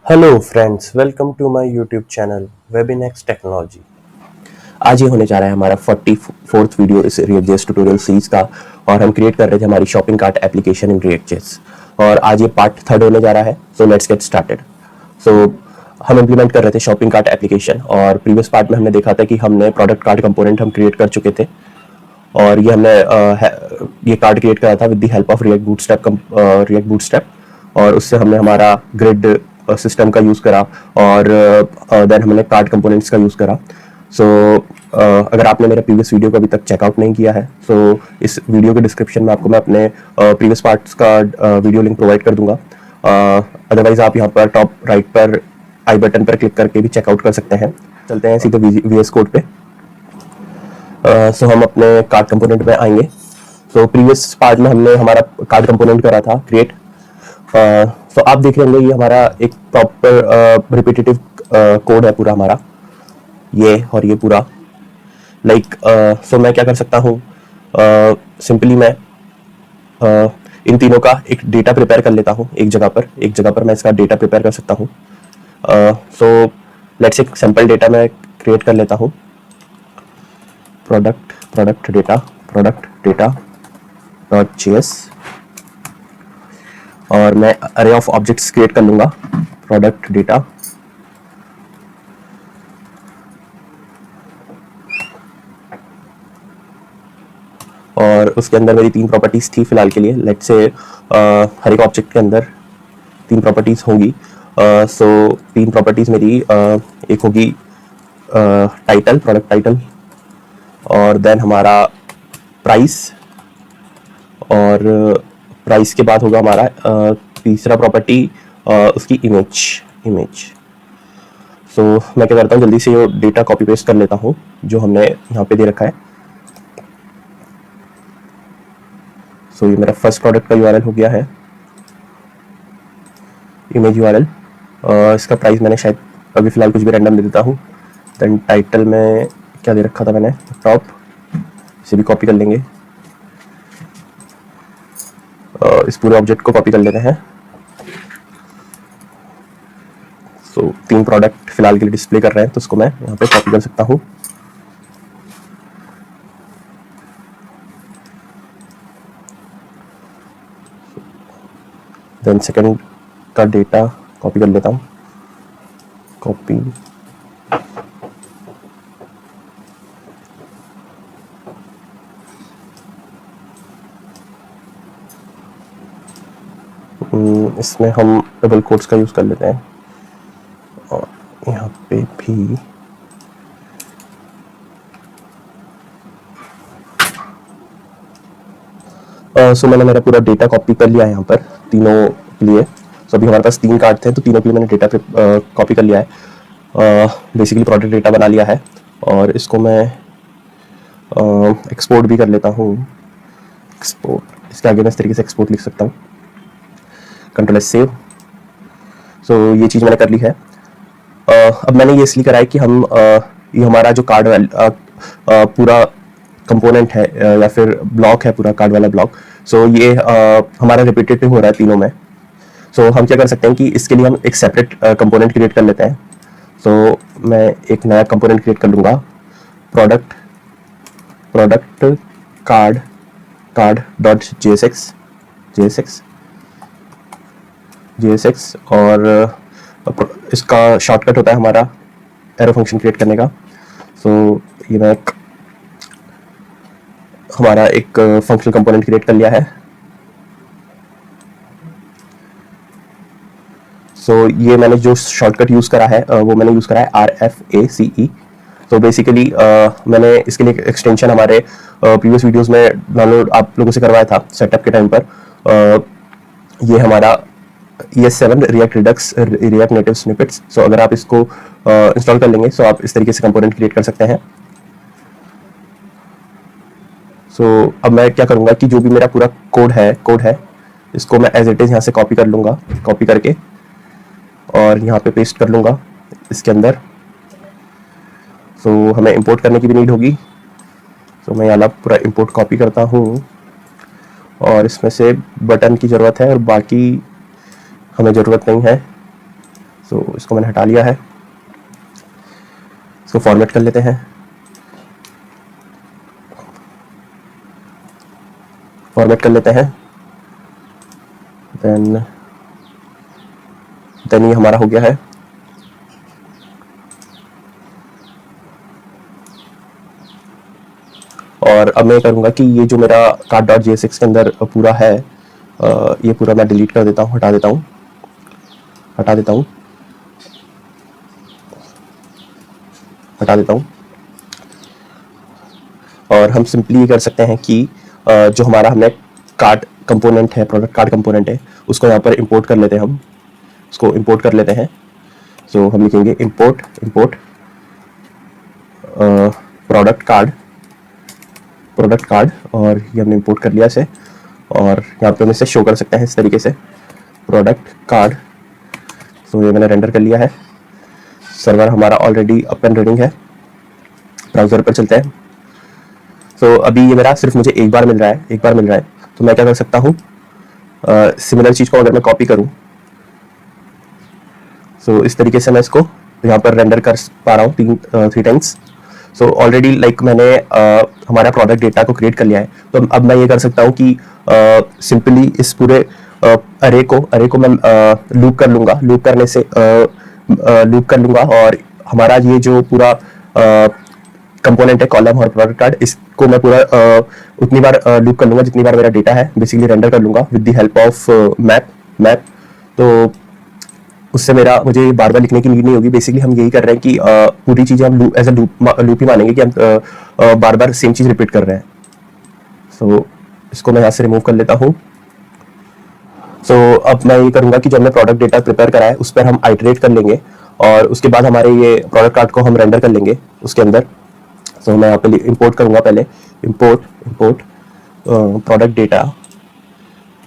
Hello friends, welcome to my YouTube channel Webinex technology. आज ये होने जा रहा है हमारा 44th वीडियो इस React.js ट्यूटोरियल सीरीज का। और हम क्रिएट कर रहे थे हमारी shopping cart application in React.js, और आज ये पार्ट थर्ड होने जा रहा है। So let's get started. So हम इम्प्लीमेंट कर रहे थे शॉपिंग कार्ट एप्लीकेशन, और प्रीवियस पार्ट में हमने देखा था कि हमने प्रोडक्ट कार्ड कंपोनेंट हम क्रिएट कर चुके थे, और ये हमने ये कार्ड क्रिएट करा था with the help of react bootstrap. और उससे हमने हमारा ग्रिड सिस्टम का यूज़ करा, और देन हमने कार्ड कंपोनेंट्स का यूज़ करा। सो अगर आपने मेरे प्रीवियस वीडियो को अभी तक चेकआउट नहीं किया है, तो इस वीडियो के डिस्क्रिप्शन में आपको मैं अपने प्रीवियस पार्ट्स का वीडियो लिंक प्रोवाइड कर दूंगा। अदरवाइज आप यहाँ पर टॉप राइट पर आई बटन पर क्लिक करके भी चेकआउट कर सकते हैं। चलते हैं सीधे VS कोड पे। सो हम अपने कार्ड कंपोनेंट में आएंगे। सो प्रीवियस पार्ट में हमने हमारा कार्ड कंपोनेंट करा था क्रिएट। सो आप देख रहे होंगे ये हमारा एक प्रॉपर रिपीटेटिव कोड है पूरा हमारा, ये और ये पूरा सो मैं क्या कर सकता हूँ, सिंपली मैं इन तीनों का एक डेटा प्रिपेयर कर लेता हूँ। एक जगह पर मैं इसका डेटा प्रिपेयर कर सकता हूँ। सो लेट्स एक सैंपल डेटा मैं क्रिएट कर लेता हूँ। प्रोडक्ट डेटा डॉट जेएस, और मैं अरे ऑफ ऑब्जेक्ट्स क्रिएट कर लूंगा। प्रोडक्ट डेटा, और उसके अंदर मेरी तीन प्रॉपर्टीज थी फिलहाल के लिए। लेट्स से हर एक ऑब्जेक्ट के अंदर तीन प्रॉपर्टीज होंगी। सो तीन प्रॉपर्टीज मेरी एक होगी टाइटल, प्रोडक्ट टाइटल, और देन हमारा प्राइस, और प्राइस के बाद होगा हमारा तीसरा प्रॉपर्टी उसकी इमेज। सो मैं क्या करता हूँ, जल्दी से ये डेटा कॉपी पेस्ट कर लेता हूँ जो हमने यहाँ पे दे रखा है। सो ये मेरा फर्स्ट प्रोडक्ट का यूआरएल हो गया है, इमेज यूआरएल। इसका प्राइस मैंने शायद अभी फिलहाल कुछ भी रैंडम दे देता हूँ। देन टाइटल में क्या दे रखा था मैंने, टॉप, इसे भी कॉपी कर लेंगे। इस पूरे ऑब्जेक्ट को कॉपी कर लेते हैं। सो तीन प्रोडक्ट फिलहाल के लिए डिस्प्ले कर रहे हैं, तो उसको मैं यहाँ पे कॉपी कर सकता हूँ। देन सेकंड का डेटा कॉपी कर लेता हूँ, कॉपी, इसमें हम डबल कोट्स का यूज़ कर लेते हैं, और यहाँ पे भी सो मैंने मेरा पूरा डेटा कॉपी कर लिया है यहाँ पर तीनों के लिए। सो अभी हमारे पास तीन कार्ड थे, तो तीनों के लिए मैंने डेटा कॉपी कर लिया है। बेसिकली प्रोडक्ट डेटा बना लिया है, और इसको मैं एक्सपोर्ट भी कर लेता हूँ। एक्सपोर्ट, इसके आगे मैं इस तरीके से एक्सपोर्ट लिख सकता हूँ, कंट्रोल एस सेव। सो ये चीज़ मैंने कर ली है। अब मैंने ये इसलिए करा है कि हम ये हमारा जो कार्ड पूरा कंपोनेंट है या फिर ब्लॉक है, पूरा कार्ड वाला ब्लॉक। सो ये हमारा रिपीटेटिव हो रहा है तीनों में। सो हम क्या कर सकते हैं कि इसके लिए हम एक सेपरेट कंपोनेंट क्रिएट कर लेते हैं। सो मैं एक नया कंपोनेंट क्रिएट कर लूँगा, प्रोडक्ट कार्ड डॉट JSX, और इसका शॉर्टकट होता है हमारा एरो फंक्शन क्रिएट करने का। सो ये मैं हमारा एक फंक्शनल कंपोनेंट क्रिएट कर लिया है। सो ये मैंने जो शॉर्टकट यूज़ करा है वो मैंने यूज़ करा है RFACE। तो बेसिकली मैंने इसके लिए एक्सटेंशन हमारे प्रीवियस वीडियोस में डाउनलोड आप लोगों से करवाया था सेटअप के टाइम पर। ये हमारा ES7 React Redux React Native snippets. So अगर आप इसको इंस्टॉल कर लेंगे, सो आप इस तरीके से कंपोनेंट क्रिएट कर सकते हैं। सो अब मैं क्या करूँगा कि जो भी मेरा पूरा कोड है इसको मैं एज इट इज़ यहाँ से कॉपी कर लूँगा, कॉपी करके और यहाँ पे पेस्ट कर लूँगा इसके अंदर। सो हमें इंपोर्ट करने की भी नीड होगी। सो मैं यहाँ पूरा इंपोर्ट कॉपी करता हूँ, और इसमें से बटन की ज़रूरत है और बाकी हमें ज़रूरत नहीं है। तो इसको मैंने हटा लिया है, इसको फॉर्मेट कर लेते हैं। फॉर्मेट कर लेते हैं, देन ये हमारा हो गया है। और अब मैं करूंगा कि ये जो मेरा cart.jsx के अंदर पूरा है, ये पूरा मैं डिलीट कर देता हूँ, हटा देता हूँ, हटा देता हूँ, हटा देता हूँ। और हम सिंपली ये कर सकते हैं कि जो हमारा हमने कार्ट कंपोनेंट है, प्रोडक्ट कार्ड कंपोनेंट है, उसको यहाँ पर इंपोर्ट कर लेते हैं। हम उसको इंपोर्ट कर लेते हैं। सो हम लिखेंगे इंपोर्ट प्रोडक्ट कार्ड, और ये हमने इंपोर्ट कर लिया इसे। और यहाँ पे हम इसे शो कर सकते हैं इस तरीके से, प्रोडक्ट कार्ड। तो ये मैंने रेंडर कर लिया है। सर्वर हमारा ऑलरेडी अप एंड रनिंग है। ब्राउजर पर चलते हैं। तो अभी ये मेरा सिर्फ मुझे एक बार मिल रहा है, तो मैं क्या कर सकता हूँ, सिमिलर चीज़ को अगर मैं कॉपी करूँ, सो इस तरीके से मैं इसको यहाँ पर रेंडर कर पा रहा हूँ 3 टाइम्स। सो ऑलरेडी लाइक मैंने हमारा प्रोडक्ट डेटा को क्रिएट कर लिया है। तो अब मैं ये कर सकता हूँ कि सिंपली इस पूरे अरे को मैं लूप कर लूँगा। लूप कर लूँगा और हमारा ये जो पूरा कंपोनेंट है, कॉलम और प्रोडक्ट कार्ड, इसको मैं पूरा उतनी बार लूप कर लूँगा जितनी बार मेरा डेटा है, बेसिकली रेंडर कर लूँगा with the help of map. तो उससे मुझे बार बार लिखने की नीड नहीं होगी। बेसिकली हम यही कर रहे हैं कि पूरी चीज़ें हम एज अ लूप ही मानेंगे कि हम बार बार सेम चीज़ रिपीट कर रहे हैं। सो इसको मैं यहाँ से रिमूव कर लेता हूँ। सो अब मैं ये करूँगा कि जो हमने प्रोडक्ट डेटा प्रिपेयर करा है उस पर हम आइटरेट कर लेंगे, और उसके बाद हमारे ये प्रोडक्ट कार्ड को हम रेंडर कर लेंगे उसके अंदर। सो मैं यहाँ पे इंपोर्ट करूँगा, पहले import product data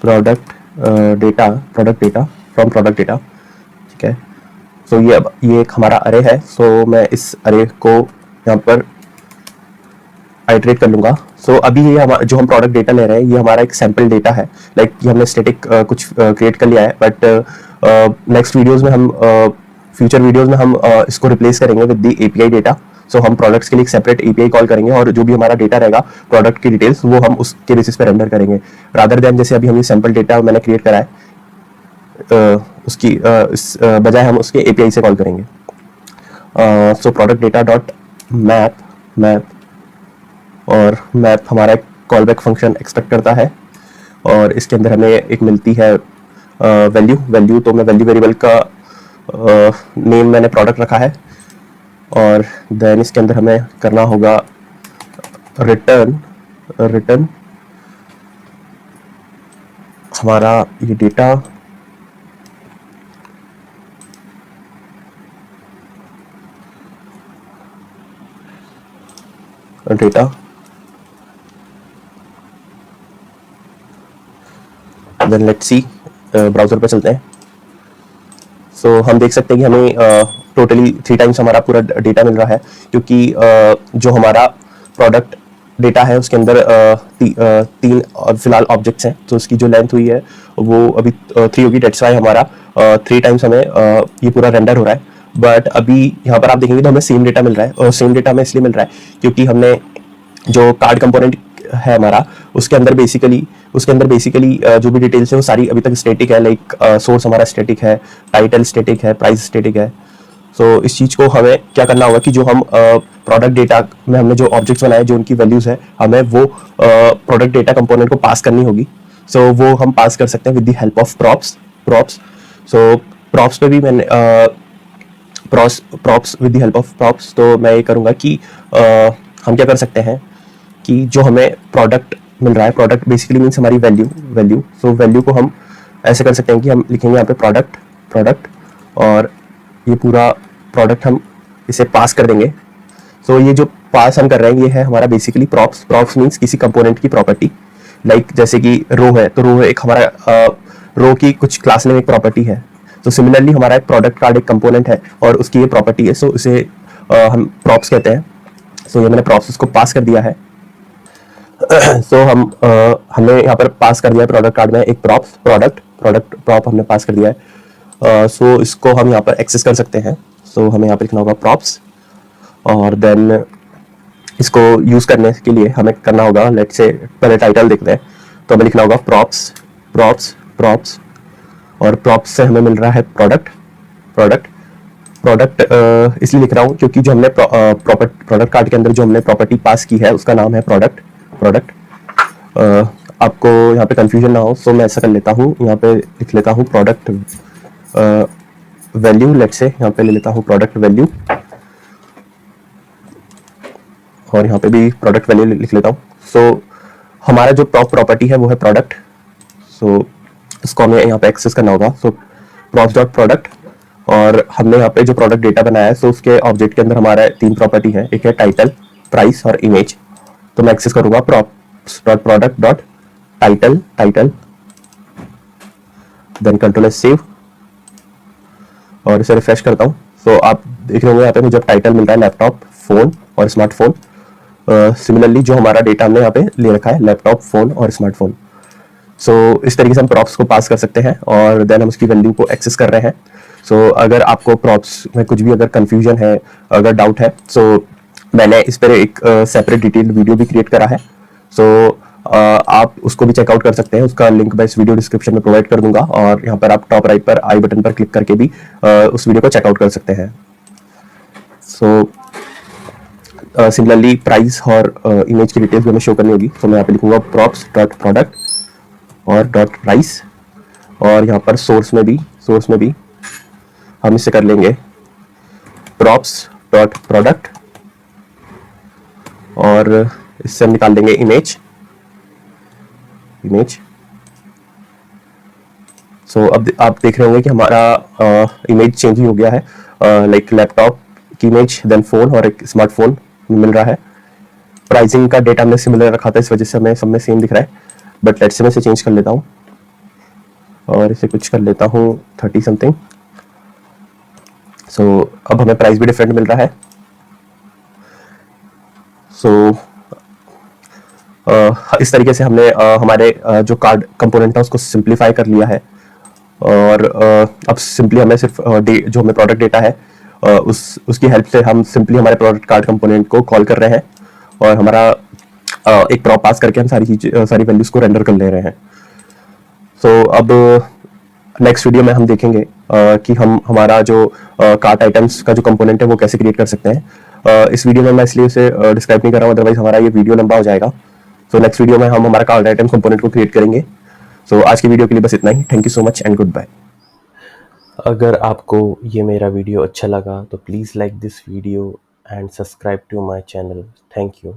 from product data. ठीक है। सो ये एक हमारा अरे है। सो मैं इस अरे को यहाँ पर आइटरेट कर लूँगा। सो अभी ये जो हम प्रोडक्ट डेटा ले रहे हैं, ये हमारा एक सैम्पल डेटा है। लाइक ये हमने स्टैटिक कुछ क्रिएट कर लिया है, बट नेक्स्ट वीडियोज़ में हम फ्यूचर वीडियोज़ में हम इसको रिप्लेस करेंगे विद द एपीआई डेटा। सो हम प्रोडक्ट्स के लिए एक सेपरेट एपीआई कॉल करेंगे, और जो भी हमारा डेटा रहेगा प्रोडक्ट की डिटेल्स, वो हम उसके बेसिस पे रेंडर करेंगे, रादर देन जैसे अभी हम ये सैम्पल डेटा मैंने क्रिएट करा है, उसकी इस बजाय हम उसके एपीआई से कॉल करेंगे। So product data dot map, और मैप हमारा एक कॉल बैक फंक्शन एक्सपेक्ट करता है, और इसके अंदर हमें एक मिलती है वैल्यू। तो मैं वैल्यू वेरिएबल का नेम मैंने प्रोडक्ट रखा है, और देन इसके अंदर हमें करना होगा रिटर्न हमारा ये data then let's see, browser पे चलते हैं। सो हम देख सकते हैं कि हमें टोटली 3 टाइम्स हमारा पूरा डेटा मिल रहा है, क्योंकि जो हमारा प्रोडक्ट डेटा है उसके अंदर 3 फिलहाल ऑब्जेक्ट्स हैं। तो उसकी जो लेंथ हुई है वो अभी 3 होगी। डेट्स वाई हमारा 3 टाइम्स हमें ये पूरा रेंडर हो रहा है। बट अभी यहाँ पर आप देखेंगे तो हमें सेम डेटा मिल रहा है, और सेम डेटा हमें इसलिए मिल रहा है क्योंकि हमने जो कार्ड कंपोनेंट है हमारा, उसके अंदर बेसिकली जो भी डिटेल्स है वो सारी अभी तक स्टैटिक है। लाइक सोर्स हमारा स्टैटिक है, टाइटल स्टैटिक है, प्राइस स्टैटिक है। सो इस चीज़ को हमें क्या करना होगा कि जो हम प्रोडक्ट डेटा में हमने जो ऑब्जेक्ट्स बनाए, जो उनकी वैल्यूज़ है, हमें वो प्रोडक्ट डेटा कंपोनेंट को पास करनी होगी। सो वो हम पास कर सकते हैं with the help of props. So props पे भी मैंने props with the help of props. तो मैं ये करूँगा कि हम क्या कर सकते हैं कि जो हमें प्रोडक्ट मिल रहा है, प्रोडक्ट बेसिकली मीन्स हमारी वैल्यू। सो वैल्यू को हम ऐसे कर सकते हैं कि हम लिखेंगे यहाँ पे प्रोडक्ट, और ये पूरा प्रोडक्ट हम इसे पास कर देंगे। सो ये जो पास हम कर रहे हैं ये है हमारा बेसिकली प्रॉप्स मीन्स किसी कंपोनेंट की प्रॉपर्टी। लाइक जैसे कि रो है, तो रो एक हमारा रो की कुछ क्लास नेम एक प्रॉपर्टी है। तो सिमिलरली हमारा एक प्रोडक्ट कार्ड एक कंपोनेंट है और उसकी ये प्रॉपर्टी है। सो इसे हम प्रॉप्स कहते हैं। सो ये मैंने प्रॉप्स को पास कर दिया है। सो हमने यहाँ पर पास कर दिया है प्रोडक्ट कार्ड में एक प्रॉप हमने पास कर दिया है। सो इसको हम यहाँ पर एक्सेस कर सकते हैं। सो हमें यहाँ पर लिखना होगा प्रॉप्स, और देन इसको यूज़ करने के लिए हमें करना होगा, लेट्स से पहले टाइटल देखते हैं, तो हमें लिखना होगा प्रॉप्स प्रॉप्स प्रॉप्स, और प्रॉप्स से हमें मिल रहा है प्रोडक्ट प्रोडक्ट प्रोडक्ट। इसलिए लिख रहा हूँ क्योंकि जो हमने प्रोडक्ट कार्ड के अंदर जो हमने प्रॉपर्टी पास की है उसका नाम है प्रोडक्ट प्रोडक्ट। आपको यहाँ पे कंफ्यूजन ना हो, सो मैं ऐसा कर लेता हूँ, यहाँ पे लिख लेता हूँ प्रोडक्ट वैल्यू, लेट्स से यहाँ पे ले लेता हूँ प्रोडक्ट वैल्यू, और यहाँ पे भी प्रोडक्ट वैल्यू लिख लेता हूँ। सो हमारा जो टॉप प्रॉपर्टी है वो है प्रोडक्ट। सो इसको हमें यहाँ पे एक्सेस करना होगा। सो प्रॉप्स डॉट प्रोडक्ट, और हमने यहाँ पे जो प्रोडक्ट डेटा बनाया है, सो उसके ऑब्जेक्ट के अंदर हमारा 3 प्रॉपर्टी है, एक है टाइटल, प्राइस और इमेज। तो मैं एक्सेस करूंगा props dot product dot title title, then control S save, और इसे रिफ्रेश करता हूँ। सो आप देख रहे होंगे यहाँ पे मुझे टाइटल मिल रहा है लैपटॉप, फोन और स्मार्टफोन। सिमिलरली जो हमारा डेटा हमने यहाँ पे ले रखा है लैपटॉप, फोन और स्मार्टफोन। सो इस तरीके से हम प्रॉप्स को पास कर सकते हैं, और देन हम उसकी वैल्यू को एक्सेस कर रहे हैं। सो अगर आपको प्रॉप्स में कुछ भी अगर कंफ्यूजन है, अगर डाउट है, सो मैंने इस पर एक सेपरेट डिटेल्ड वीडियो भी क्रिएट करा है। सो आप उसको भी चेकआउट कर सकते हैं, उसका लिंक मैं इस वीडियो डिस्क्रिप्शन में प्रोवाइड कर दूंगा, और यहाँ पर आप टॉप राइट पर आई बटन पर क्लिक करके भी उस वीडियो को चेकआउट कर सकते हैं। सो सिमिलरली प्राइस और इमेज की डिटेल्स भी हमें शो करनी होगी। तो मैं यहाँ पे लिखूंगा प्रॉप्स डॉट प्रोडक्ट और डॉट प्राइस, और यहाँ पर सोर्स में भी हम इसे कर लेंगे प्रॉप्स डॉट प्रोडक्ट, और इससे हम निकाल देंगे इमेज। सो अब आप देख रहे होंगे कि हमारा इमेज चेंज ही हो गया है, लाइक लैपटॉप की इमेज, देन फोन और एक स्मार्टफोन मिल रहा है। प्राइसिंग का डेटा हमने सिमिलर रखा था, इस वजह से हमें सब में सेम दिख रहा है, बट लेट्स से मैं इसे चेंज कर लेता हूँ, और इसे कुछ कर लेता हूँ 30 समथिंग। सो अब हमें प्राइस भी डिफरेंट मिल रहा है। सो इस तरीके से हमने हमारे जो कार्ड कंपोनेंट है उसको सिंप्लीफाई कर लिया है, और अब सिंपली हमें सिर्फ जो हमें प्रोडक्ट डेटा है उसकी हेल्प से हम सिंपली हमारे प्रोडक्ट कार्ड कंपोनेंट को कॉल कर रहे हैं, और हमारा एक प्रॉप पास करके हम सारी वैल्यूज को रेंडर कर ले रहे हैं। सो अब नेक्स्ट वीडियो में हम देखेंगे कि हम हमारा जो कार्ट आइटम्स का जो कंपोनेंट है वो कैसे क्रिएट कर सकते हैं। इस वीडियो में मैं इसलिए उसे डिस्क्राइब नहीं कर रहा हूँ, अदरवाइज हमारा ये वीडियो लंबा हो जाएगा। सो नेक्स्ट वीडियो में हम हमारा कार्ट आइटम्स कंपोनेंट को क्रिएट करेंगे। सो आज की वीडियो के लिए बस इतना ही। Thank you so much and goodbye. अगर आपको ये मेरा वीडियो अच्छा लगा तो please like this video and subscribe to my channel. Thank you.